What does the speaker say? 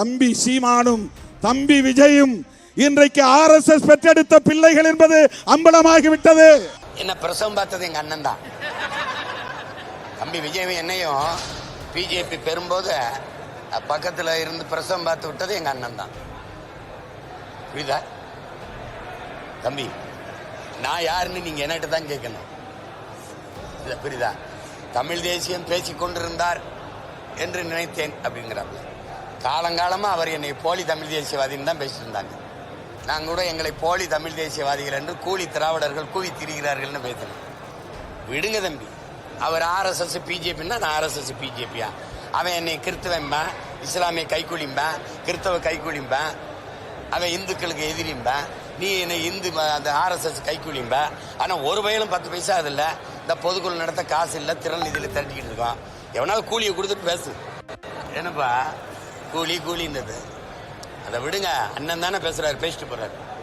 தம்பி சீமானும் தம்பி விஜயும் இன்றைக்கு ஆர்எஸ்எஸ் பெற்றெடுத்த பிள்ளைகள் என்பது அம்பலமாகிவிட்டது. என்ன பிரசவம் பார்த்தது எங்க அண்ணன் தான். தம்பி விஜய் என்னையும் பிஜேபி பெறும்போது பக்கத்துல இருந்து பிரசவம் பார்த்து விட்டது எங்க அண்ணன் தான். புரியுதா தம்பி? நான் யாருன்னு நீங்க என்கிட்ட தான் கேட்கணும். புரியுதா? தமிழ் தேசியம் பேசிக் கொண்டிருந்தார் என்று நினைத்தேன் அப்படிங்கிறாங்க. காலங்காலமா அவர் என்னை போலி தமிழ் தேசியவாதின்னு தான் பேசிட்டு இருந்தாங்க. நாங்கள் கூட எங்களை போலி தமிழ் தேசியவாதிகள் என்று கூலி திராவிடர்கள் கூவி திரிகிறார்கள்னு பேசினேன். விடுங்க தம்பி. அவர் ஆர்எஸ்எஸ் பிஜேபின்னா நான் ஆர்எஸ்எஸ் பிஜேபியா? அவன் என்னை கிறிஸ்தவன்பேன், இஸ்லாமிய கைக்கூலிம்பேன், கிறிஸ்தவ கைக்கூலிம்பேன், அவன் இந்துக்களுக்கு எதிரிம்பேன், நீ என்னை இந்து அந்த ஆர்எஸ்எஸ் கைக்கூலிம்ப. ஆனால் ஒரு வயலும் 10 பைசா அது இல்லை. இந்த பொதுக்குழு நடத்த காசு இல்லை, திறன் நிதியில் திரட்டிக்கிட்டு இருக்கோம். எவனாவது கூலியை கொடுத்துட்டு பேசு. என்னப்பா கூலின்றது? அதை விடுங்க. அண்ணன் தானே பேசுறாரு, பேசிட்டு போறாரு.